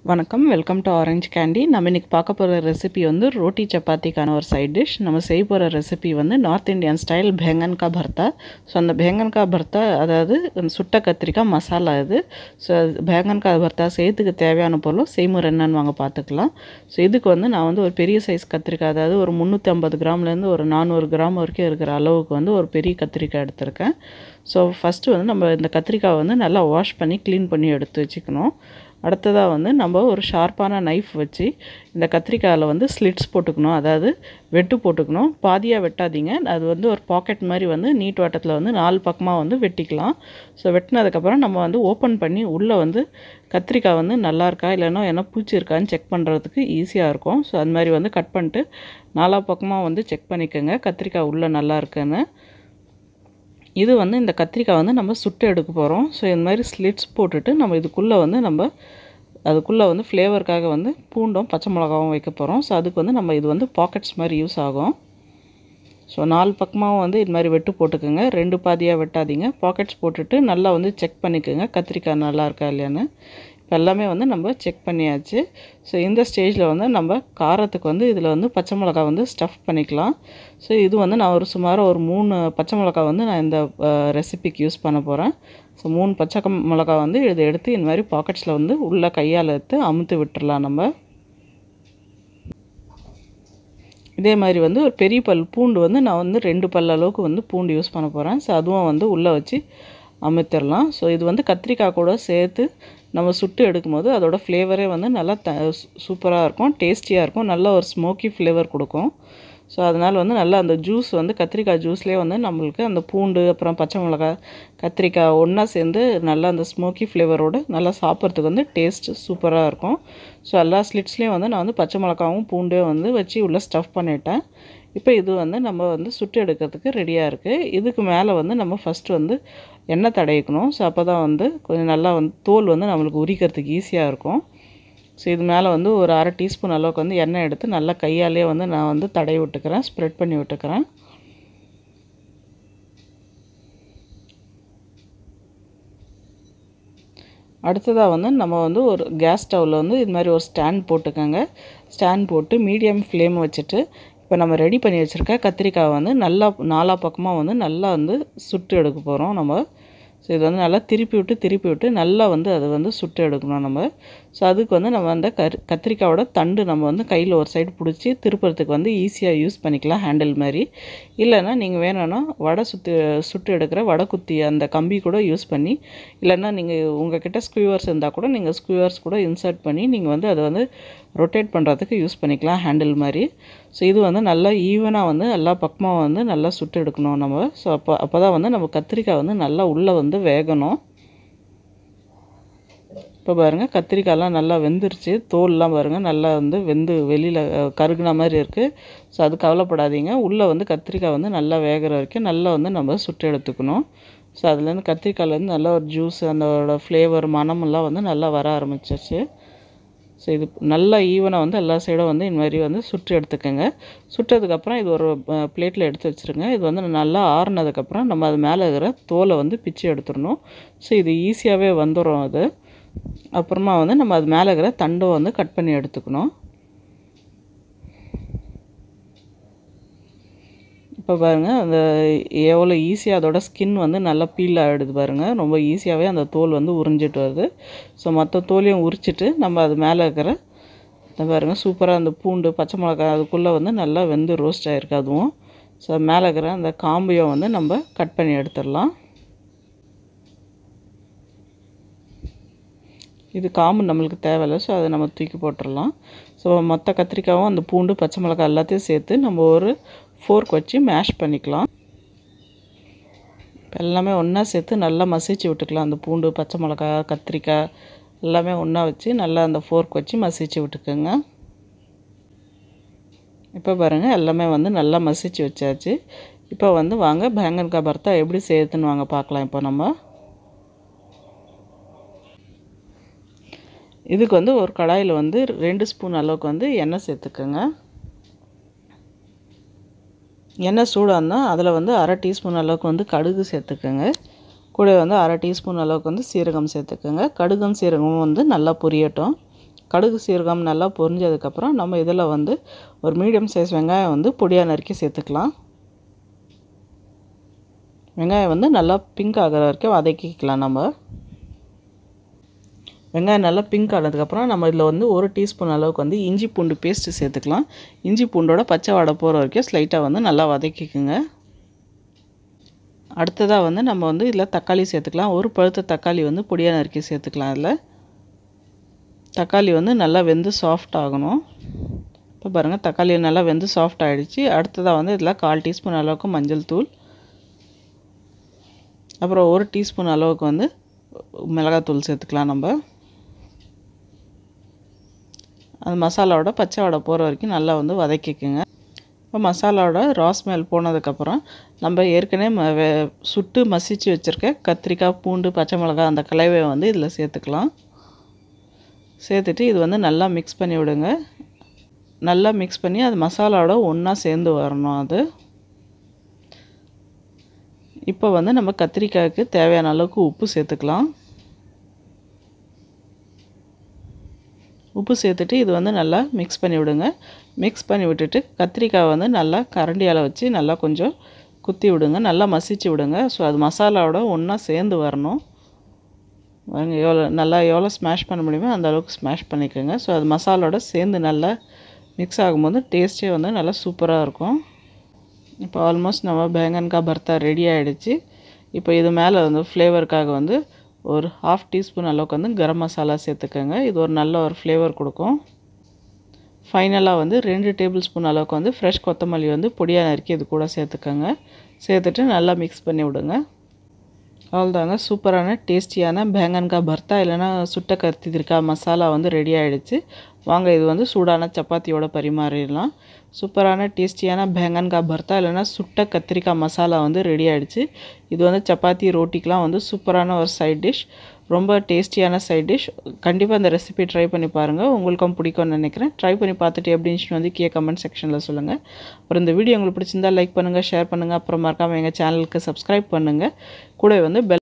வணக்கம் welcome to orange candy. நம்ம இன்றைக்கி பார்க்க போகிற ரெசிபி வந்து ரோட்டி சப்பாத்திக்கான ஒரு சைட் டிஷ். நம்ம செய்ய போகிற ரெசிபி வந்து நார்த் இந்தியன் ஸ்டைல் பேங்கன் கா பர்த்தா. ஸோ அந்த பேங்கன் கா பர்த்தா அதாவது சுட்ட கத்திரிக்காய் மசாலா இது. ஸோ பேங்கன் கா பர்த்தா செய்யறதுக்கு தேவையான பொருள் செய்முறை என்னன்னு வாங்க பார்த்துக்கலாம். ஸோ இதுக்கு வந்து நான் வந்து ஒரு பெரிய சைஸ் கத்திரிக்காய், அதாவது ஒரு 350 கிராம்லேருந்து ஒரு 400 கிராம் வரைக்கும் இருக்கிற அளவுக்கு வந்து ஒரு பெரிய கத்திரிக்காய் எடுத்திருக்கேன். ஸோ ஃபஸ்ட்டு வந்து நம்ம இந்த கத்திரிக்காய் வந்து நல்லா வாஷ் பண்ணி க்ளீன் பண்ணி எடுத்து வச்சுக்கணும். அடுத்ததாக வந்து நம்ம ஒரு ஷார்ப்பான நைஃப் வச்சு இந்த கத்திரிக்காயில் வந்து ஸ்லிட்ஸ் போட்டுக்கணும், அதாவது வெட்டு போட்டுக்கணும். பாதியாக வெட்டாதீங்க, அது வந்து ஒரு பாக்கெட் மாதிரி வந்து நீட் வாட்டத்தில் வந்து 4 பக்கமாக வந்து வெட்டிக்கலாம். ஸோ வெட்டினதுக்கப்புறம் நம்ம வந்து ஓப்பன் பண்ணி உள்ளே வந்து கத்திரிக்காய் வந்து நல்லா இருக்கா இல்லைன்னா என்ன பூச்சி இருக்கான்னு செக் பண்ணுறதுக்கு ஈஸியாக இருக்கும். ஸோ அது மாதிரி வந்து கட் பண்ணிட்டு 4 பக்கமாக வந்து செக் பண்ணிக்கோங்க கத்திரிக்காய் உள்ளே நல்லா இருக்குன்னு. இது வந்து இந்த கத்திரிக்காய் வந்து நம்ம சுட்டு எடுக்க போகிறோம். ஸோ இந்த மாதிரி ஸ்லிட்ஸ் போட்டுட்டு நம்ம இதுக்குள்ளே வந்து அதுக்குள்ளே வந்து ஃப்ளேவருக்காக வந்து பூண்டும் பச்சை மிளகாவும் வைக்க போகிறோம். ஸோ அதுக்கு வந்து நம்ம இது வந்து பாக்கெட்ஸ் மாதிரி யூஸ் ஆகும். ஸோ 4 பக்கமாகவும் வந்து இது மாதிரி வெட்டு போட்டுக்கோங்க, 2 பாதியாக வெட்டாதீங்க. பாக்கெட்ஸ் போட்டுட்டு நல்லா வந்து செக் பண்ணிக்கோங்க கத்திரிக்காய் நல்லா இருக்கா இல்லையான்னு. இப்போ எல்லாமே வந்து நம்ம செக் பண்ணியாச்சு. ஸோ இந்த ஸ்டேஜில் வந்து நம்ம காரத்துக்கு வந்து இதில் வந்து பச்சை மிளகா வந்து ஸ்டஃப் பண்ணிக்கலாம். ஸோ இது வந்து நான் சுமாராக ஒரு 3 பச்சை மிளகா வந்து நான் இந்த ரெசிபிக்கு யூஸ் பண்ண போகிறேன். ஸோ 3 பச்சை மிளகா வந்து இதை எடுத்து இந்த மாதிரி பாக்கெட்ஸில் வந்து உள்ள கையால் எடுத்து அமுத்து விட்டுடலாம். நம்ம இதே மாதிரி வந்து ஒரு பெரிய பூண்டு வந்து நான் வந்து 2 பல் அளவுக்கு வந்து பூண்டு யூஸ் பண்ண போகிறேன். ஸோ அதுவும் வந்து உள்ளே வச்சு அமுத்திடலாம். ஸோ இது வந்து கத்திரிக்காய் கூட சேர்த்து நம்ம சுட்டு எடுக்கும்போது அதோடய ஃப்ளேவரே வந்து நல்லா சூப்பராக இருக்கும், டேஸ்டியாக இருக்கும், நல்ல ஒரு ஸ்மோக்கி ஃப்ளேவர் கொடுக்கும். ஸோ அதனால் வந்து நல்லா அந்த ஜூஸ் வந்து கத்திரிக்காய் ஜூஸ்லேயே வந்து நம்மளுக்கு அந்த பூண்டு அப்புறம் பச்சை மிளகாய் கத்திரிக்காய் ஒன்றா சேர்ந்து நல்லா அந்த ஸ்மோக்கி ஃப்ளேவரோடு நல்லா சாப்பிட்றதுக்கு வந்து டேஸ்ட்டு சூப்பராக இருக்கும். ஸோ எல்லா ஸ்லிட்ஸ்லேயும் வந்து நான் வந்து பச்சை மிளகாவும் பூண்டையும் வந்து வச்சு உள்ளே ஸ்டஃப் பண்ணிட்டேன். இப்போ இது வந்து நம்ம வந்து சுட்டு எடுக்கிறதுக்கு ரெடியாக இருக்குது. இதுக்கு மேலே வந்து நம்ம ஃபஸ்ட்டு வந்து எண்ணெய் தடவிக்கணும். ஸோ அப்போ தான் வந்து கொஞ்சம் நல்லா வந்து தோல் வந்து நம்மளுக்கு உரிக்கிறதுக்கு ஈஸியாக இருக்கும். ஸோ இது மேலே வந்து ஒரு 1/2 டீஸ்பூன் அளவுக்கு வந்து எண்ணெய் எடுத்து நல்லா கையாலே வந்து நான் வந்து தடவி விட்டுக்கிறேன், ஸ்ப்ரெட் பண்ணி விட்டுக்கிறேன். அடுத்ததாக வந்து நம்ம வந்து ஒரு கேஸ் ஸ்டவ்வில் வந்து இது மாதிரி ஒரு ஸ்டாண்ட் போட்டுக்கோங்க. ஸ்டாண்ட் போட்டு மீடியம் ஃப்ளேம் வச்சுட்டு இப்போ நம்ம ரெடி பண்ணி வச்சுருக்க கத்திரிக்காய் வந்து நல்லா 4 பக்கமாக வந்து நல்லா வந்து சுட்டு எடுக்க போகிறோம் நம்ம. ஸோ இது வந்து நல்லா திருப்பி விட்டு நல்லா வந்து அதை வந்து சுட்டு எடுக்கணும் நம்ம. ஸோ அதுக்கு வந்து நம்ம அந்த கத்திரிக்காயோட தண்டு நம்ம வந்து கையில் ஒரு சைடு பிடிச்சி திருப்புறதுக்கு வந்து ஈஸியாக யூஸ் பண்ணிக்கலாம், ஹேண்டில் மாதிரி. இல்லைன்னா நீங்கள் வேணும்னா சுட்டு எடுக்கிற வடை குத்தி அந்த கம்பி கூட யூஸ் பண்ணி, இல்லைன்னா நீங்கள் உங்கள்கிட்ட ஸ்க்யூவர்ஸ் இருந்தால் கூட நீங்கள் ஸ்க்யூவர்ஸ் கூட இன்சர்ட் பண்ணி நீங்கள் வந்து அதை வந்து ரொட்டேட் பண்ணுறதுக்கு யூஸ் பண்ணிக்கலாம், ஹேண்டில் மாதிரி. ஸோ இது வந்து நல்லா ஈவனாக வந்து எல்லா பக்கமாக வந்து நல்லா சுட்டு எடுக்கணும் நம்ம. ஸோ அப்போ தான் வந்து நம்ம கத்திரிக்காய் வந்து நல்லா உள்ளே வந்து வேகணும். இப்போ பாருங்கள் கத்திரிக்காயெலாம் நல்லா வெந்துருச்சு, தோல்லாம் பாருங்கள் நல்லா வந்து வெந்து வெளியில் கருகுன மாதிரி இருக்குது. ஸோ அது கவலைப்படாதீங்க, உள்ளே வந்து கத்திரிக்காய் வந்து நல்லா வேகிற வரைக்கும் நல்லா வந்து நம்ம சுட்டு எடுத்துக்கணும். ஸோ அதுலேருந்து கத்திரிக்காயிலேருந்து நல்லா ஒரு ஜூஸ் அதோட ஃப்ளேவர் மணமெல்லாம் வந்து நல்லா வர ஆரம்பிச்சிருச்சு. ஸோ இது நல்லா ஈவனாக வந்து எல்லா சைடும் வந்து இந்த மாதிரி வந்து சுட்டு எடுத்துக்கோங்க. சுட்டதுக்கப்புறம் இது ஒரு பிளேட்டில் எடுத்து வச்சுருங்க. இது வந்து நல்லா ஆறுனதுக்கப்புறம் நம்ம அது மேலே இருக்கிற தோலை வந்து பிச்சு எடுத்துடணும். ஸோ இது ஈஸியாகவே வந்துடும் அது. அப்புறமா வந்து நம்ம அது மேலே இருக்கிற தண்டை வந்து கட் பண்ணி எடுத்துக்கணும். இப்போ பாருங்கள் அந்த எவ்வளோ ஈஸியாக அதோட ஸ்கின் வந்து நல்லா பீல் ஆகிடுது பாருங்கள், ரொம்ப ஈஸியாகவே அந்த தோல் வந்து உறிஞ்சிட்டு வருது. ஸோ மற்ற தோலையும் உரிச்சிட்டு நம்ம அது மேலே இருக்கிற பாருங்கள் சூப்பராக அந்த பூண்டு பச்சை மிளகாய் அதுக்குள்ளே வந்து நல்லா வெந்து ரோஸ்ட் ஆகிருக்கு அதுவும். ஸோ மேலே இருக்கிற அந்த காம்பையும் வந்து நம்ம கட் பண்ணி எடுத்துடலாம். இது காம்பு நம்மளுக்கு தேவையில்லை, ஸோ அதை நம்ம தூக்கி போட்டுடலாம். ஸோ மற்ற கத்திரிக்காயும் அந்த பூண்டு பச்சை மிளகாய் எல்லாத்தையும் சேர்த்து நம்ம ஒரு ஃபோர்க் வச்சு மேஷ் பண்ணிக்கலாம். எல்லாமே ஒன்றா சேர்த்து நல்லா மசிச்சு விட்டுக்கலாம். அந்த பூண்டு பச்சை மிளகாய் கத்திரிக்காய் எல்லாமே ஒன்றா வச்சு நல்லா அந்த ஃபோர்க் வச்சு மசிச்சு விட்டுக்குங்க. இப்போ பாருங்கள் எல்லாமே வந்து நல்லா மசிச்சு வச்சாச்சு. இப்போ வந்து வாங்க பேங்கன் கா பர்த்தா எப்படி செய்யுதுன்னு வாங்க பார்க்கலாம். இப்போ நம்ம இதுக்கு வந்து ஒரு கடாயில் வந்து 2 ஸ்பூன் அளவுக்கு வந்து எண்ணெய் சேர்த்துக்கோங்க. எண்ணெய் சூடாக இருந்தால் அதில் வந்து 1/2 டீஸ்பூன் அளவுக்கு வந்து கடுகு சேர்த்துக்கோங்க. கூட வந்து 1/2 டீஸ்பூன் அளவுக்கு வந்து சீரகம் சேர்த்துக்கோங்க. கடுகும் சீரகமும் வந்து நல்லா பொரியட்டும். கடுகு சீரகம் நல்லா பொரிஞ்சதுக்கப்புறம் நம்ம இதில் வந்து ஒரு மீடியம் சைஸ் வெங்காயம் வந்து பொடியாக நறுக்கி சேர்த்துக்கலாம். வெங்காயம் வந்து நல்லா பிங்க் ஆகிற வரைக்கும் வதக்கிக்கலாம். நம்ம வெங்காயம் நல்லா பிங்க் ஆனதுக்கப்புறம் நம்ம இதில் வந்து 1 டீஸ்பூன் அளவுக்கு வந்து இஞ்சி பூண்டு பேஸ்ட்டு சேர்த்துக்கலாம். இஞ்சி பூண்டோட பச்சை வாடை போகிற வரைக்கும் ஸ்லைட்டாக வந்து நல்லா வதக்கிக்குங்க. அடுத்ததாக வந்து நம்ம வந்து இதில் தக்காளி சேர்த்துக்கலாம். ஒரு பழுத்த தக்காளி வந்து பொடியாக நறுக்கி சேர்த்துக்கலாம். அதில் தக்காளி வந்து நல்லா வெந்து சாஃப்ட் ஆகணும். இப்போ பாருங்கள், தக்காளி நல்லா வெந்து சாஃப்ட் ஆகிடுச்சு. அடுத்ததாக வந்து இதில் 1/4 டீஸ்பூன் அளவுக்கு மஞ்சள் தூள், அப்புறம் 1 டீஸ்பூன் அளவுக்கு வந்து மிளகாத்தூள் சேர்த்துக்கலாம். நம்ம அந்த மசாலாவோட பச்சை வாடை போகிற வரைக்கும் நல்லா வந்து வதக்கிக்குங்க. இப்போ மசாலாவோட ரா ஸ்மெல் போனதுக்கப்புறம் நம்ம ஏற்கனவே சுட்டு மசிச்சு வச்சுருக்க கத்திரிக்காய், பூண்டு, பச்சை மிளகாய் அந்த கலவையை வந்து இதில் சேர்த்துக்கலாம். சேர்த்துட்டு இது வந்து நல்லா மிக்ஸ் பண்ணி விடுங்க. நல்லா மிக்ஸ் பண்ணி அது மசாலாவோட ஒன்றா சேர்ந்து வரணும். அது இப்போ வந்து நம்ம கத்திரிக்காய்க்கு தேவையான அளவுக்கு உப்பு சேர்த்துக்கலாம். உப்பு சேர்த்துட்டு இது வந்து நல்லா மிக்ஸ் பண்ணி விடுங்க. மிக்ஸ் பண்ணி விட்டுட்டு கத்திரிக்காய் வந்து நல்லா கரண்டியால் வச்சு நல்லா கொஞ்சம் குத்தி விடுங்க. நல்லா மசிச்சு விடுங்க. ஸோ அது மசாலாவோட ஒன்றா சேர்ந்து வரணும். எவ்வளோ ஸ்மாஷ் பண்ண முடியுமோ அந்த அளவுக்கு ஸ்மாஷ் பண்ணிக்கோங்க. ஸோ அது மசாலாவோட சேர்ந்து நல்லா மிக்ஸ் ஆகும்போது டேஸ்ட்டே வந்து நல்லா சூப்பராக இருக்கும். இப்போ ஆல்மோஸ்ட் நம்ம பேங்கன்கா பர்த்தா ரெடி ஆகிடுச்சு. இப்போ இது மேலே வந்து ஃப்ளேவருக்காக வந்து ஒரு 1/2 டீஸ்பூன் அளவுக்கு வந்து கரம் மசாலா சேர்த்துக்கோங்க. இது ஒரு நல்ல ஒரு ஃப்ளேவர் கொடுக்கும். ஃபைனலாக வந்து 2 டேபிள் ஸ்பூன் அளவுக்கு வந்து ஃப்ரெஷ் கொத்தமல்லி வந்து பொடியாக நறுக்கி இது கூட சேர்த்துக்கோங்க. சேர்த்துட்டு நல்லா மிக்ஸ் பண்ணி விடுங்க. அவ்வளோதாங்க, சூப்பரான டேஸ்டியான பேங்கன்கா பர்த்தா இல்லைனா சுட்ட கத்திரிக்காய் மசாலா வந்து ரெடி ஆகிடுச்சு. வாங்க இது வந்து சூடான சப்பாத்தியோட பரிமாறிடலாம். சூப்பரான டேஸ்டியான பேங்கன்கா பர்த்தா இல்லைனா சுட்ட கத்திரிக்காய் மசாலா வந்து ரெடி ஆகிடுச்சு. இது வந்து சப்பாத்தி, ரோட்டிக்கெலாம் வந்து சூப்பரான ஒரு சைட் டிஷ், ரொம்ப டேஸ்டியான சைட் டிஷ். கண்டிப்பாக இந்த ரெசிபி ட்ரை பண்ணி பாருங்கள், உங்களுக்கும் பிடிக்கும்னு நினைக்கிறேன். ட்ரை பண்ணி பார்த்துட்டு எப்படி இருந்துச்சுன்னு வந்து கமெண்ட் செக்ஷனில் சொல்லுங்கள். அப்புறம் இந்த வீடியோ உங்களுக்கு பிடிச்சிருந்தால் லைக் பண்ணுங்கள், ஷேர் பண்ணுங்கள். அப்புறம் மறக்காமல் எங்கள் சேனலுக்கு சப்ஸ்கிரைப் பண்ணுங்கள். கூட வந்து பெல்